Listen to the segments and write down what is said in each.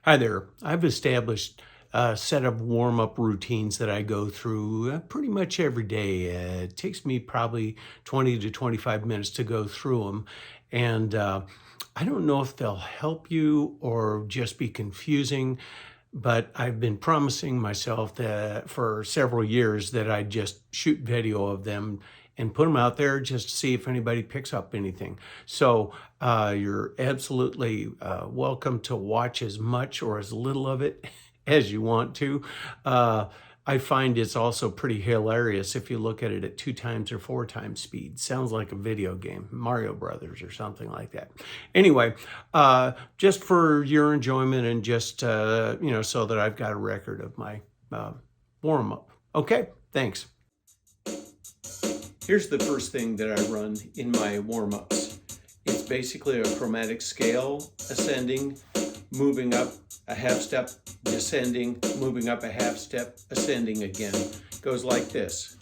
Hi there. I've established a set of warm-up routines that I go through pretty much every day. It takes me probably 20 to 25 minutes to go through them. And I don't know if they'll help you or just be confusing, but I've been promising myself that for several years that I'd just shoot video of them and put them out there just to see if anybody picks up anything. So you're absolutely welcome to watch as much or as little of it as you want to. I find it's also pretty hilarious if you look at it at 2 times or 4 times speed. Sounds like a video game, Mario Brothers or something like that. Anyway, just for your enjoyment and just, so that I've got a record of my warm up. Okay, thanks. Here's the first thing that I run in my warm-ups. It's basically a chromatic scale, ascending, moving up a half step, descending, moving up a half step, ascending again. Goes like this.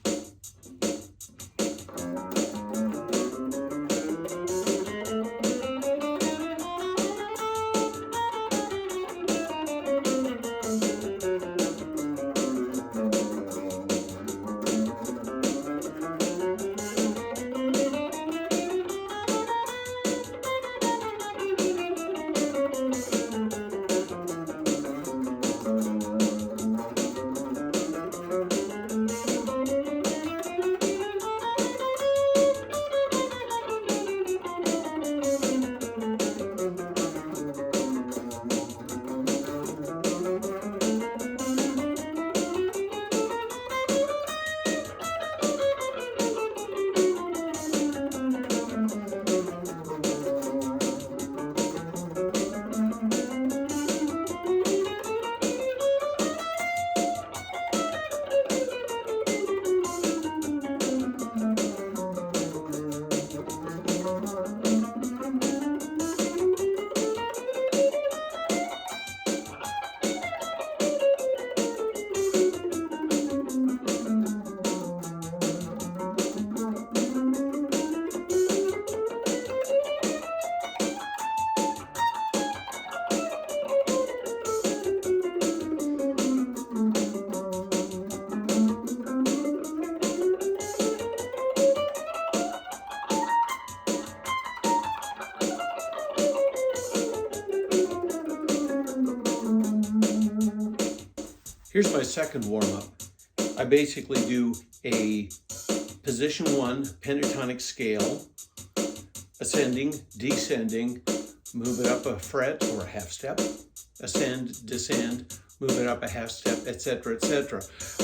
Here's my second warm-up. I basically do a position 1 pentatonic scale, ascending, descending, move it up a fret or a half step, ascend, descend, move it up a half step, etc., etc.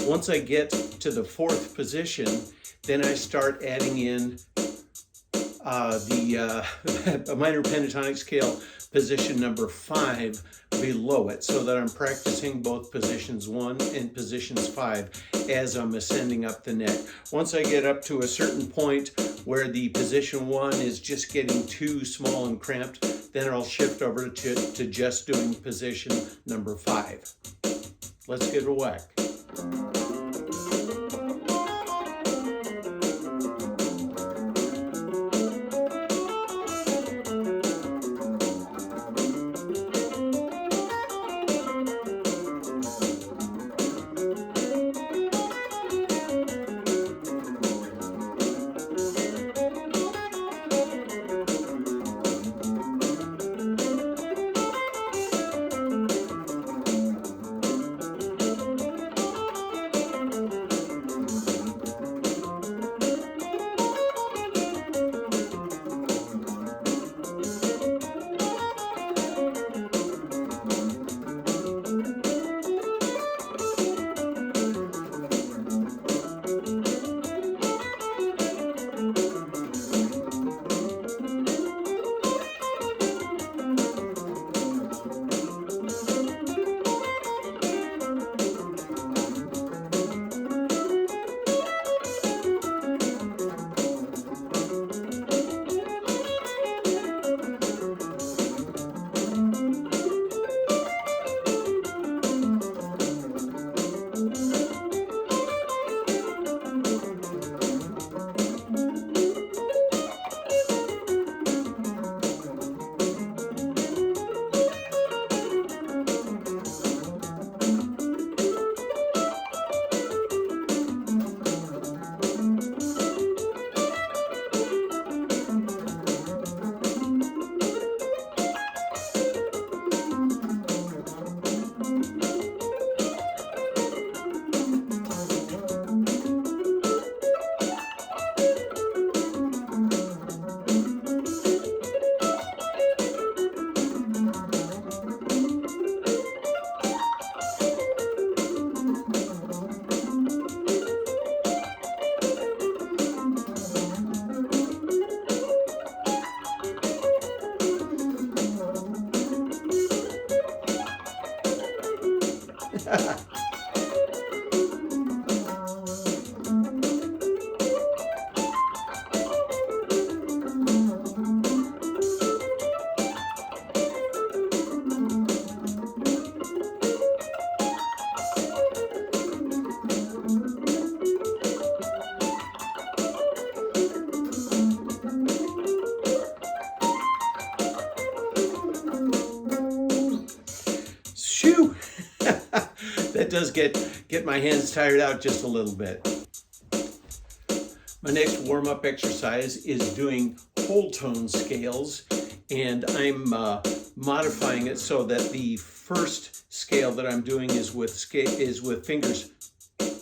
Once I get to the 4th position, then I start adding in a minor pentatonic scale, position number 5 below it, so that I'm practicing both positions 1 and positions 5 as I'm ascending up the neck. Once I get up to a certain point where the position 1 is just getting too small and cramped, then I'll shift over to just doing position number 5. Let's get a whack. Phew! That does get my hands tired out just a little bit. My next warm-up exercise is doing whole tone scales, and I'm modifying it so that the first scale that I'm doing is with fingers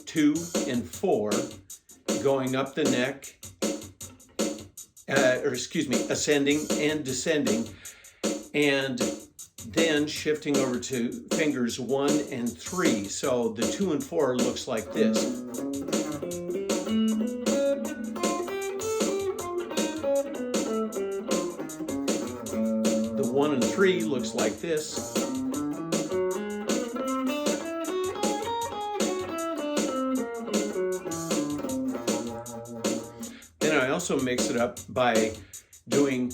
2 and 4 going up the neck, ascending and descending, and then shifting over to fingers 1 and 3. So the 2 and 4 looks like this. The 1 and 3 looks like this. Then I also mix it up by doing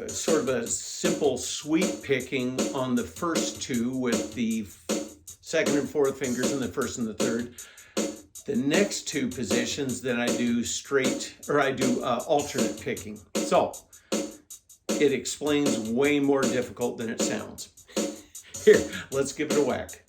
sort of a simple sweep picking on the first 2 with the 2nd and 4th fingers and the 1st and the 3rd. The next 2 positions, then I do alternate picking. So it explains way more difficult than it sounds. Here, let's give it a whack.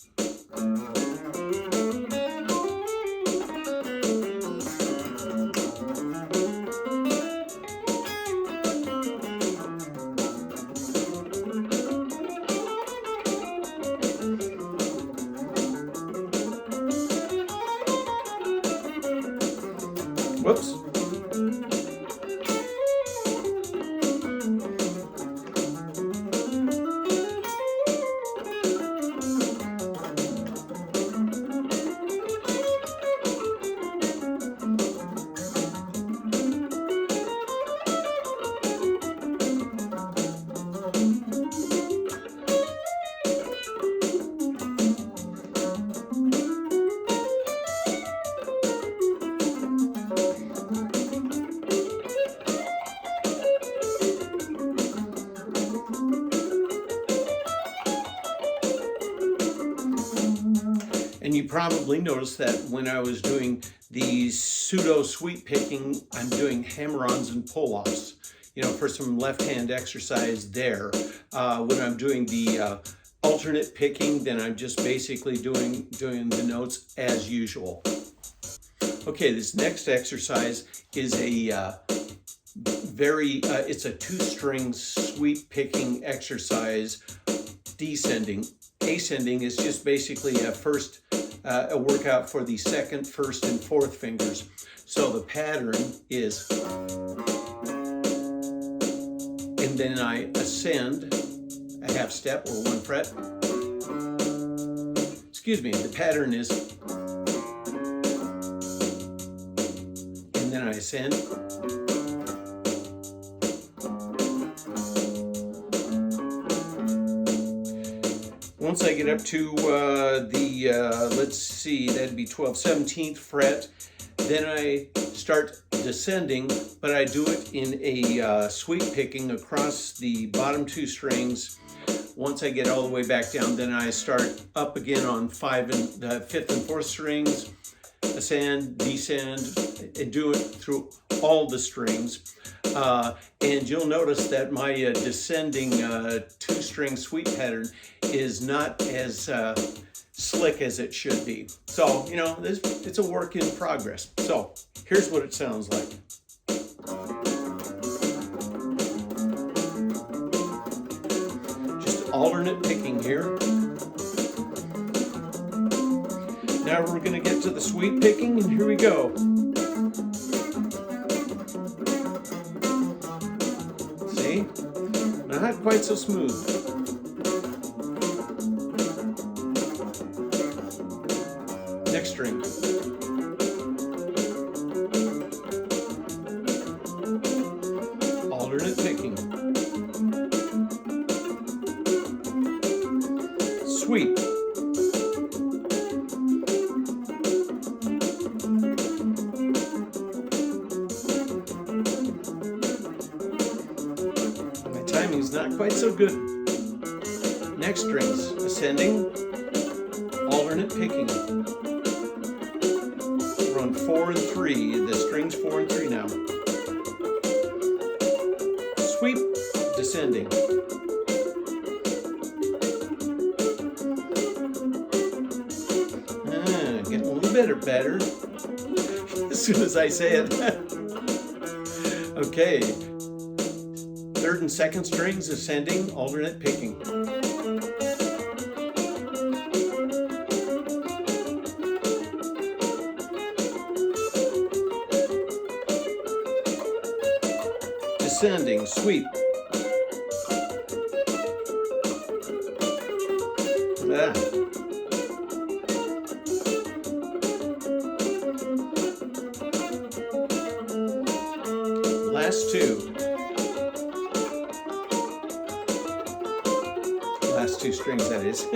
Whoops. And you probably noticed that when I was doing the pseudo sweep picking, I'm doing hammer-ons and pull-offs, for some left-hand exercise there. When I'm doing the alternate picking, then I'm just basically doing the notes as usual. Okay, this next exercise is it's a 2-string sweep picking exercise, descending. Ascending is just basically a workout for the 2nd, 1st, and 4th fingers. So the pattern is, and then I ascend a half step or 1 fret. The pattern is, and then I ascend. Once I get up to that'd be 12th, 17th fret, then I start descending, but I do it in a sweep picking across the bottom 2 strings. Once I get all the way back down, then I start up again on 5th and 4th strings, ascend, descend, and do it through all the strings. And you'll notice that my descending 2-string sweep pattern is not as slick as it should be. So, it's a work in progress. So, here's what it sounds like. Just alternate picking here. Now we're going to get to the sweep picking, and here we go. See? Not quite so smooth. Next string. Alternate picking. Sweep. My timing's not quite so good. Next strings. Ascending. Alternate picking. We're on 4 and 3. The strings 4 and 3 now. Sweep, descending. bit better as soon as I say it. Okay. Third and second strings ascending, alternate picking. Descending, sweep. Last two. Last two strings, that is.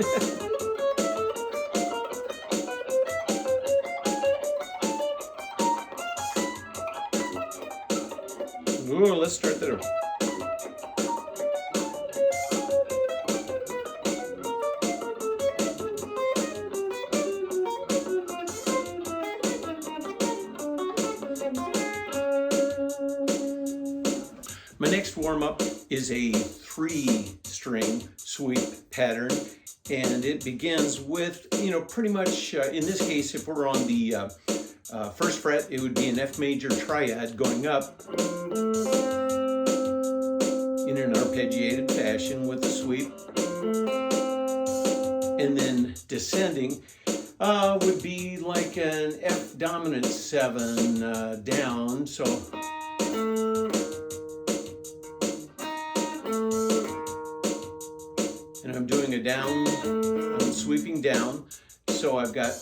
Ooh, let's start there. My next warm-up is a 3-string sweep pattern, and it begins with, pretty much, in this case, if we're on the first fret, it would be an F major triad going up in an arpeggiated fashion with the sweep, and then descending would be like an F dominant 7 down, so and I'm doing a down, I'm sweeping down, so I've got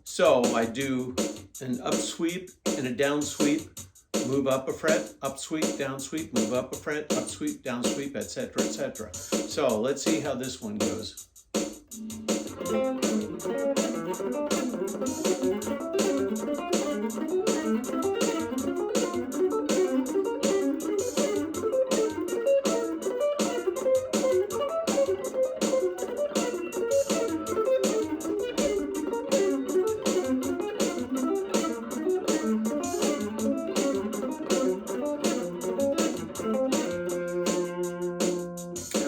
so I do an up sweep and a down sweep, move up a fret, up sweep, down sweep, move up a fret, up sweep, down sweep, etc., etc. So let's see how this one goes.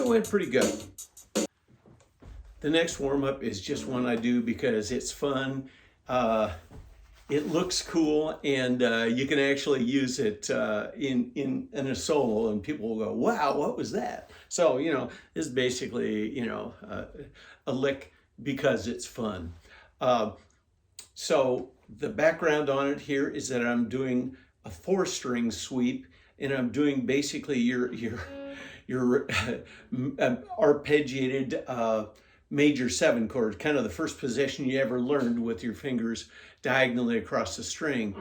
Went pretty good. The next warm-up is just one I do because it's fun. It looks cool, and you can actually use it in a solo, and people will go, "Wow, what was that?" So this is basically a lick because it's fun. So the background on it here is that I'm doing a 4-string sweep, and I'm doing basically your arpeggiated major 7 chord, kind of the first position you ever learned with your fingers diagonally across the string.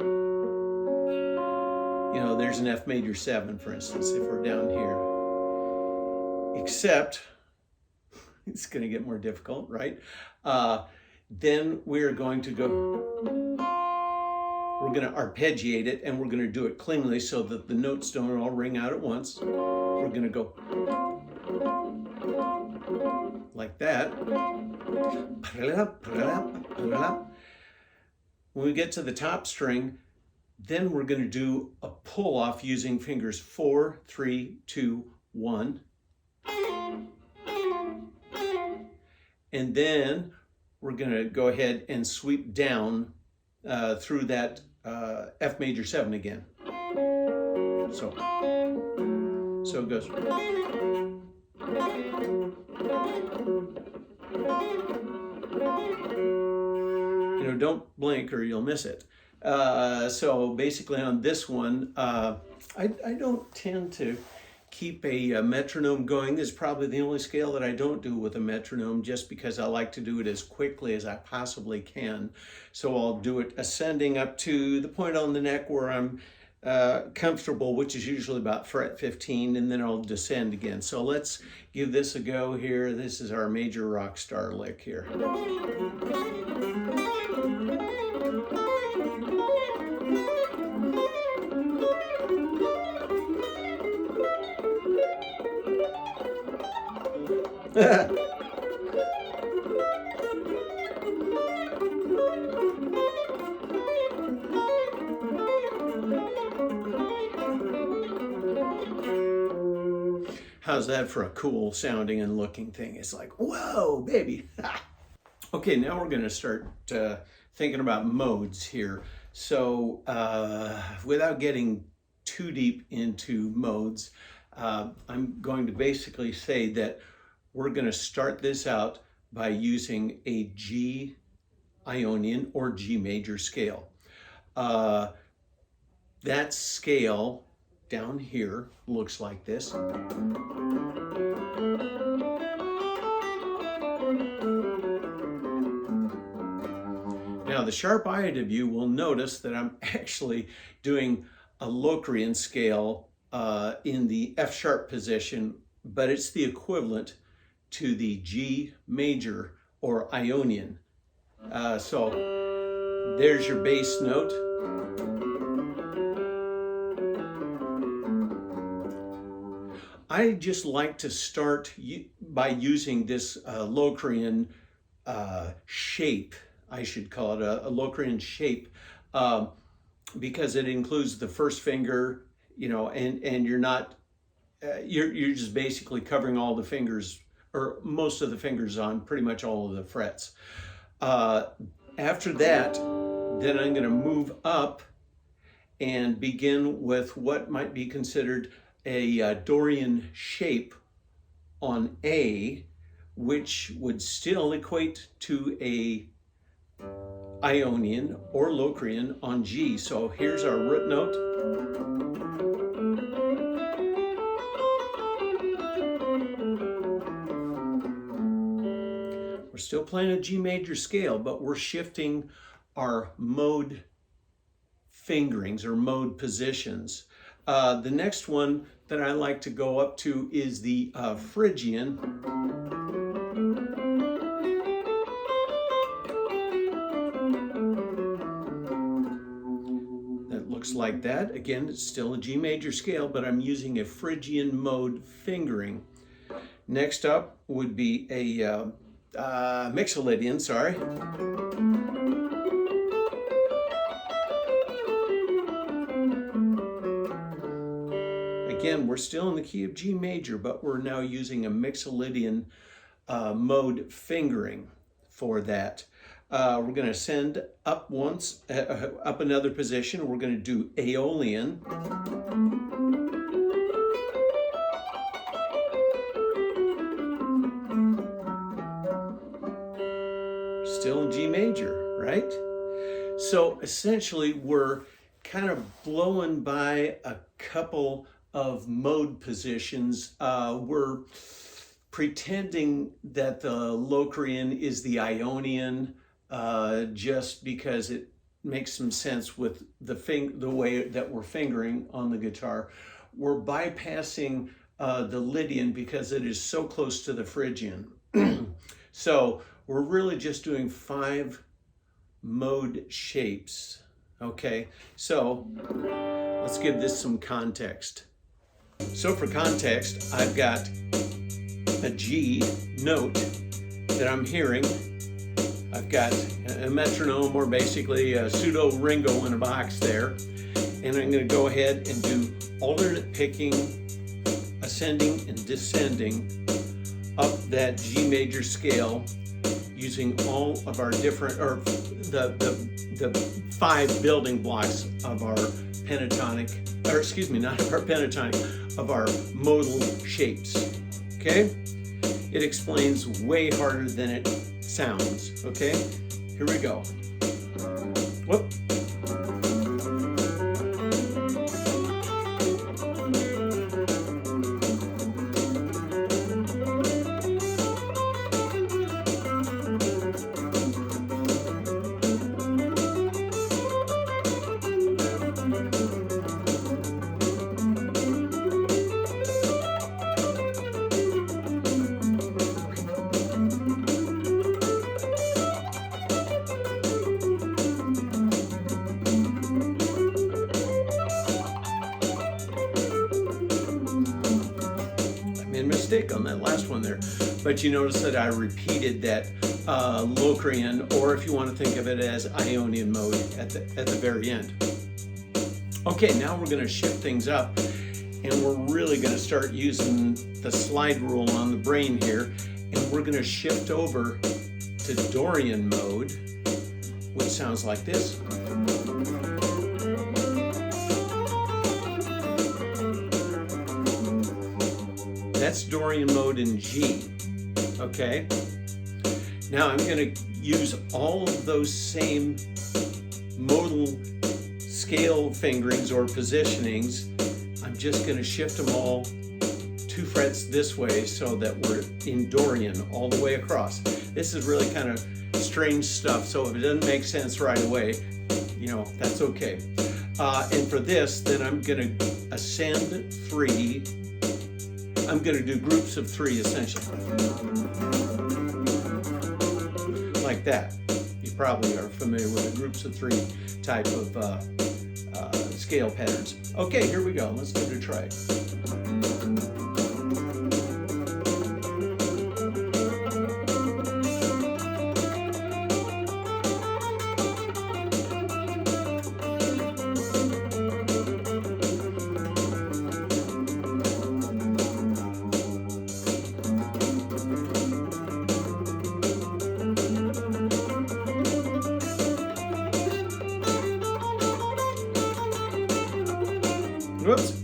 There's an F major 7, for instance, if we're down here. Except, it's going to get more difficult, right? Then we're going to we're going to arpeggiate it, and we're going to do it cleanly so that the notes don't all ring out at once. We're going to go like that. When we get to the top string, then we're going to do a pull off using fingers 4, 3, 2, 1. And then we're going to go ahead and sweep down through that F major 7 again. So it goes. Don't blink or you'll miss it. So basically on this one, I don't tend to keep a metronome going. This is probably the only scale that I don't do with a metronome, just because I like to do it as quickly as I possibly can. So I'll do it ascending up to the point on the neck where I'm comfortable, which is usually about fret 15, and then I'll descend again. So let's give this a go here. This is our major rock star lick here. How's that for a cool sounding and looking thing? It's like, whoa, baby. Okay, now we're going to start thinking about modes here. So without getting too deep into modes, I'm going to basically say that we're going to start this out by using a G Ionian or G major scale. That scale down here looks like this. Now the sharp-eyed of you will notice that I'm actually doing a Locrian scale in the F sharp position, but it's the equivalent to the G major or Ionian. So there's your bass note. I just like to start by using this Locrian shape. I should call it a Locrian shape because it includes the first finger, you know, and you're not, you're just basically covering all the fingers or most of the fingers on pretty much all of the frets. After that, then I'm going to move up and begin with what might be considered a Dorian shape on A, which would still equate to a Ionian or Locrian on G. So here's our root note. We're still playing a G major scale, but we're shifting our mode fingerings or mode positions. The next one that I like to go up to is the Phrygian. That looks like that. Again, it's still a G major scale, but I'm using a Phrygian mode fingering. Next up would be a Mixolydian, sorry. Again, we're still in the key of G major, but we're now using a Mixolydian mode fingering for that. We're going to send up once, up another position. We're going to do Aeolian. Still in G major, right? So essentially we're kind of blowing by a couple of mode positions. We're pretending that the Locrian is the Ionian just because it makes some sense with the way that we're fingering on the guitar. We're bypassing the Lydian because it is so close to the Phrygian. So we're really just doing 5 mode shapes, okay? So let's give this some context. So for context, I've got a G note that I'm hearing. I've got a metronome, or basically a pseudo Ringo in a box there. And I'm going to go ahead and do alternate picking, ascending and descending up that G major scale using all of our different, or the 5 building blocks of our pentatonic, or excuse me, not of our pentatonic, of our modal shapes, okay? It explains way harder than it sounds, okay? Here we go. Whoop. Mistake on that last one there, but you notice that I repeated that Locrian, or if you want to think of it as Ionian mode at the very end. Okay, now we're going to shift things up and we're really going to start using the slide rule on the brain here, and we're going to shift over to Dorian mode, which sounds like this. That's Dorian mode in G, okay? Now I'm going to use all of those same modal scale fingerings or positionings. I'm just going to shift them all 2 frets this way so that we're in Dorian all the way across. This is really kind of strange stuff, so if it doesn't make sense right away, you know, that's okay. And for this, then I'm going to ascend 3. I'm going to do groups of 3 essentially. Like that. You probably are familiar with the groups of 3 type of scale patterns. Okay, here we go. Let's give it a try. Whoops.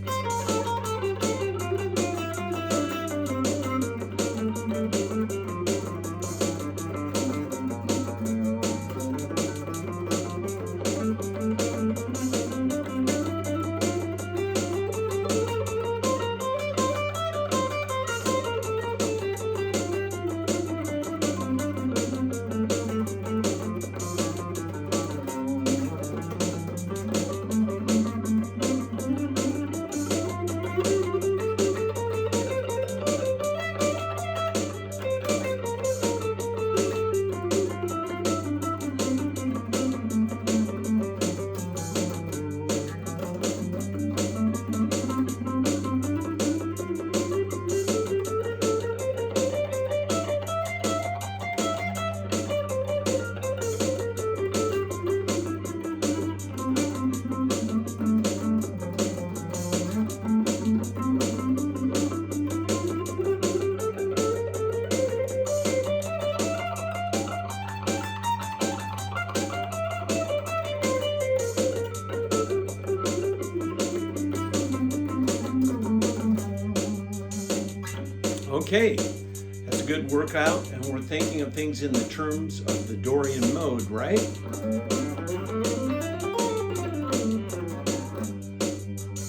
Okay, that's a good workout, and we're thinking of things in the terms of the Dorian mode, right?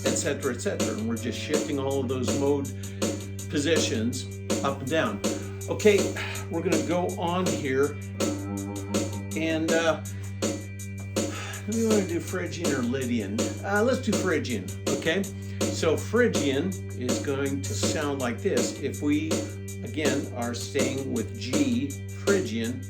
Etc., etc. And we're just shifting all of those mode positions up and down. Okay, we're going to go on here, and do we want to do Phrygian or Lydian? Let's do Phrygian, okay? So Phrygian is going to sound like this. If we, again, are staying with G, Phrygian,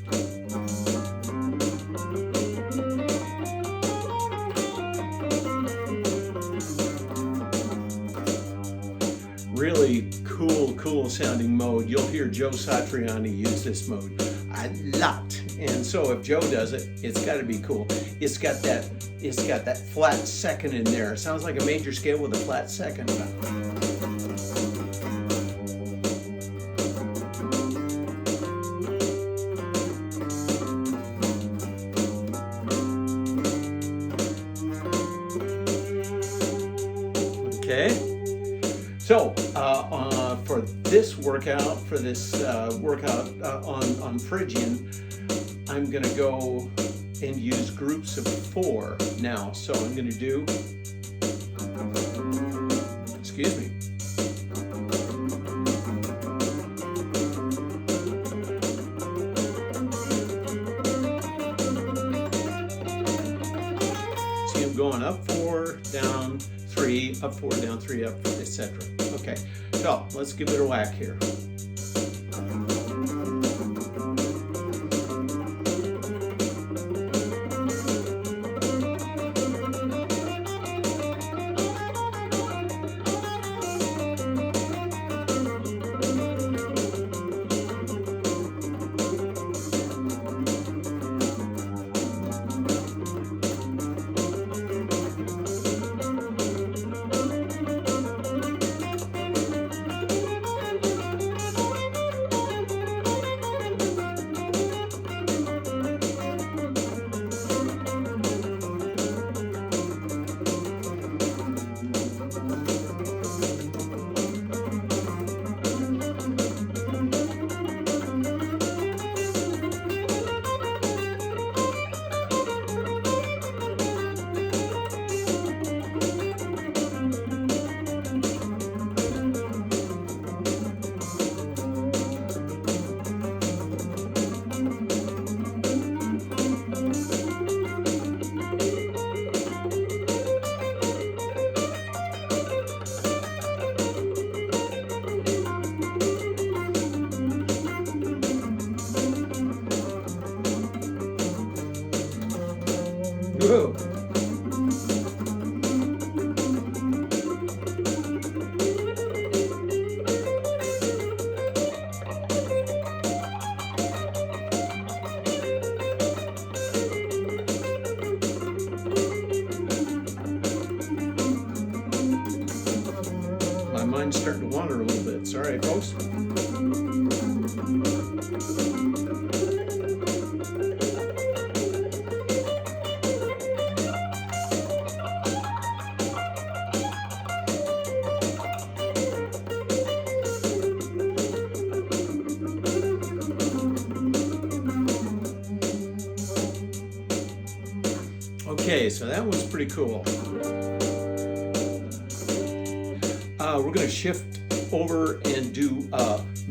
really cool sounding mode. You'll hear Joe Satriani use this mode a lot. And so if Joe does it, it's got to be cool. It's got that flat second in there. It sounds like a major scale with a flat second. Okay. So for this workout, on Phrygian, I'm going to go and use groups of 4 now. So I'm going to do, excuse me. See, I'm going up 4, down 3, up 4, down 3, up 4, etc. Okay, so let's give it a whack here. mind's starting to wander a little bit. Sorry, folks. Okay, so that was pretty cool. We're going to shift over and do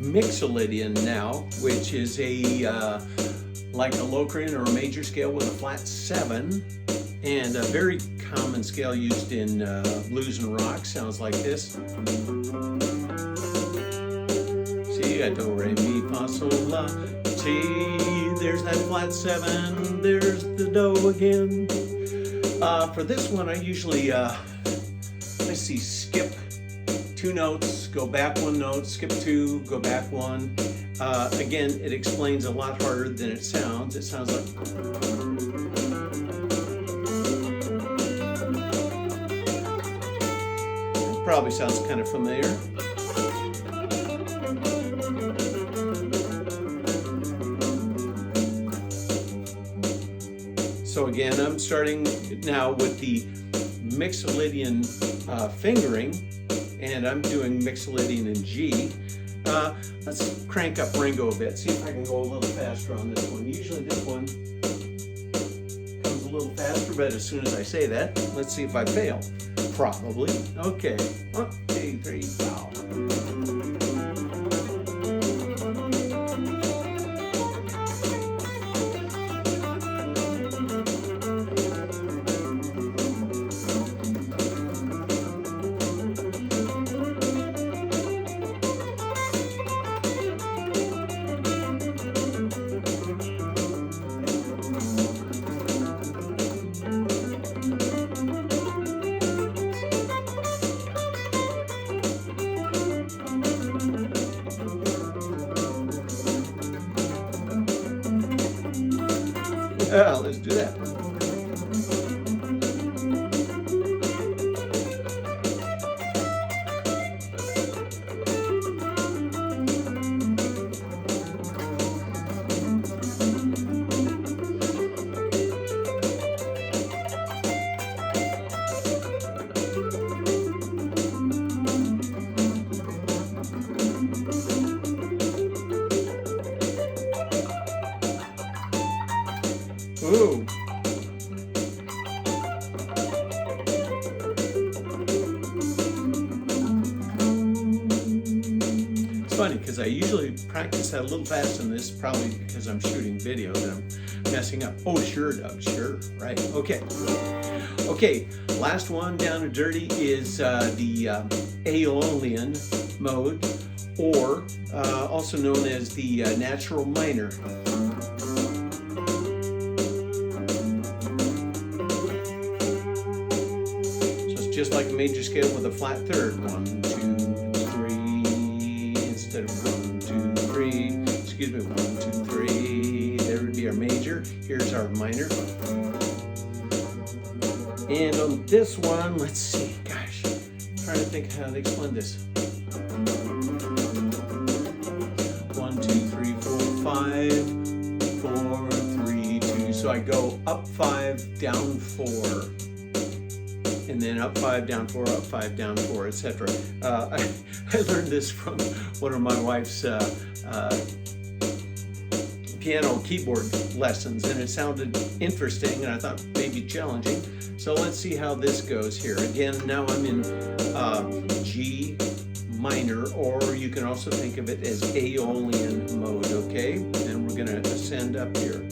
Mixolydian now, which is a like a Locrian or a major scale with a flat 7, and a very common scale used in blues and rock. Sounds like this. See, I do, re, mi, fa, sol, la, ti. There's that flat 7. There's the do again. For this one, I usually let's see, skip 2 notes, go back 1 note, skip 2, go back 1. Again, it explains a lot harder than it sounds. It sounds like. It probably sounds kind of familiar. So again, I'm starting now with the Mixolydian fingering, and I'm doing Mixolydian in G. Let's crank up Ringo a bit, see if I can go a little faster on this one. Usually this one comes a little faster, but as soon as I say that, let's see if I fail. Probably. Okay, 1, 2, 3, foul. Let's do that. Ooh. It's funny because I usually practice that a little fast in this, probably because I'm shooting video that I'm messing up. Oh, sure, Doug, sure, right. Okay. Okay, last one down and dirty is the Aeolian mode, or also known as the natural minor. Just like a major scale with a flat third. 1, 2, 3, instead of 1, 2, 3. Excuse me, 1, 2, 3. There would be our major. Here's our minor. And on this one, let's see. Gosh, I'm trying to think how to explain this. 1, 2, 3, 4, 5, 4, 3, 2. So I go up 5, down 4. And then up 5, down 4, up 5, down 4, etc. I learned this from one of my wife's piano keyboard lessons, and it sounded interesting, and I thought maybe challenging. So let's see how this goes here. Again, now I'm in G minor, or you can also think of it as Aeolian mode, okay? And we're going to ascend up here.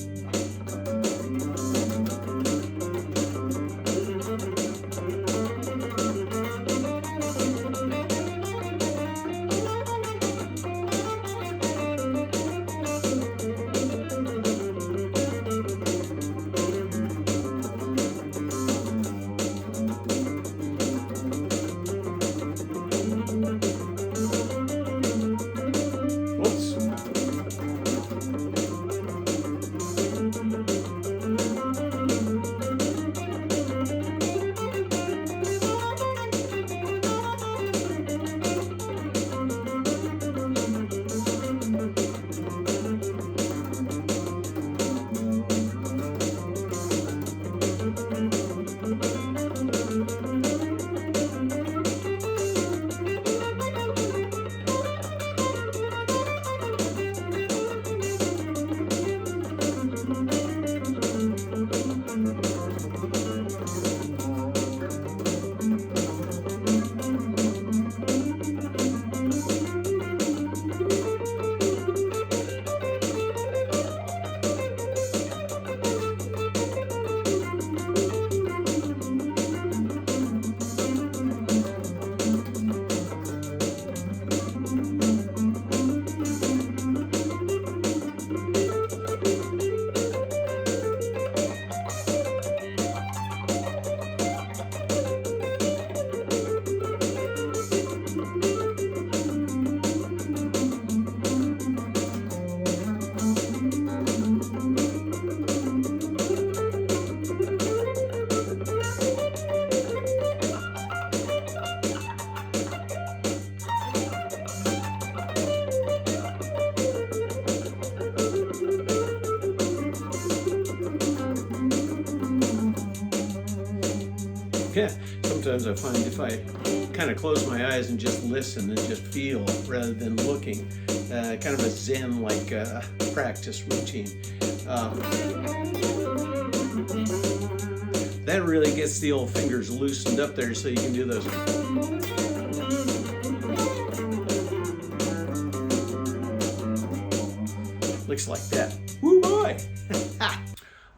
Yeah, sometimes I find if I kind of close my eyes and just listen and just feel rather than looking, kind of a Zen-like practice routine. That really gets the old fingers loosened up there so you can do those. Looks like that. Woo boy!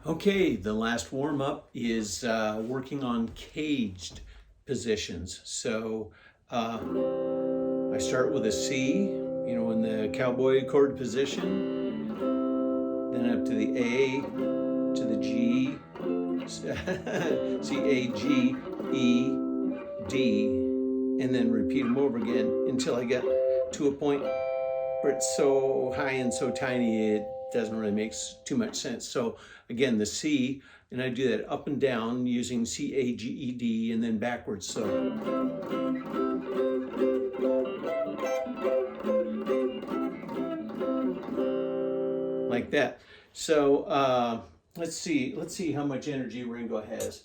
Okay, the last warm-up is working on caged positions. So I start with a C, you know, in the cowboy chord position, then up to the A, to the G, C, A, G, E, D, and then repeat them over again until I get to a point where it's so high and so tiny it doesn't really make too much sense. So again, the C, and I do that up and down using C, A, G, E, D, and then backwards. So like that. So let's see how much energy Ringo has.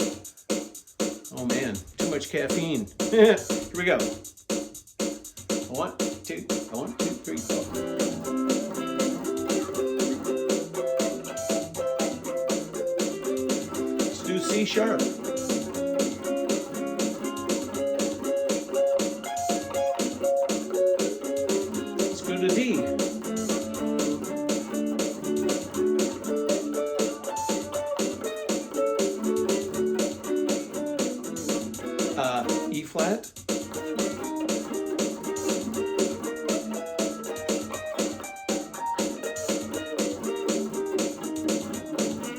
Oh man, too much caffeine. Here we go. 1, 2, 1, 2, 3, 4. Let's do C sharp. Let's go to D. E flat.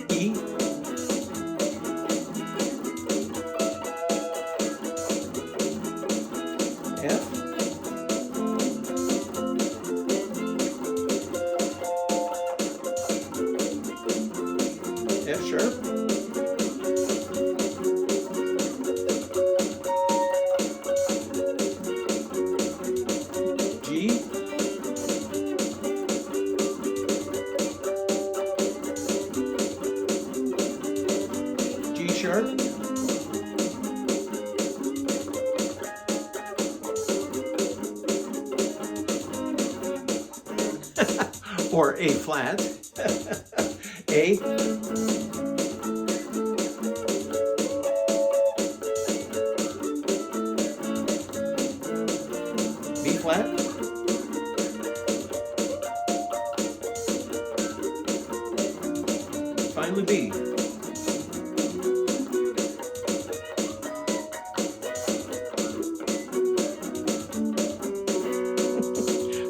E. F. F sharp. G. G sharp. Or A flat. A. B flat. Finally B.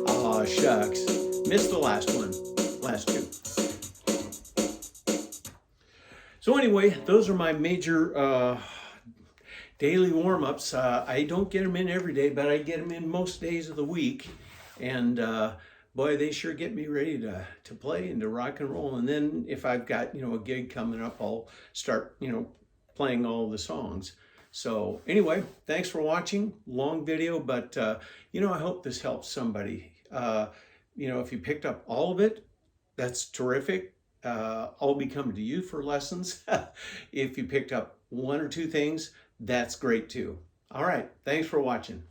Aw, shucks. Missed the last one. Last two. So anyway, those are my major daily warm-ups. I don't get them in every day, but I get them in most days of the week. And boy, they sure get me ready to play and to rock and roll. And then if I've got, you know, a gig coming up, I'll start, you know, playing all the songs. So anyway, thanks for watching. Long video, but you know, I hope this helps somebody. You know, if you picked up all of it, that's terrific. I'll be coming to you for lessons. If you picked up one or two things, that's great too. All right, thanks for watching.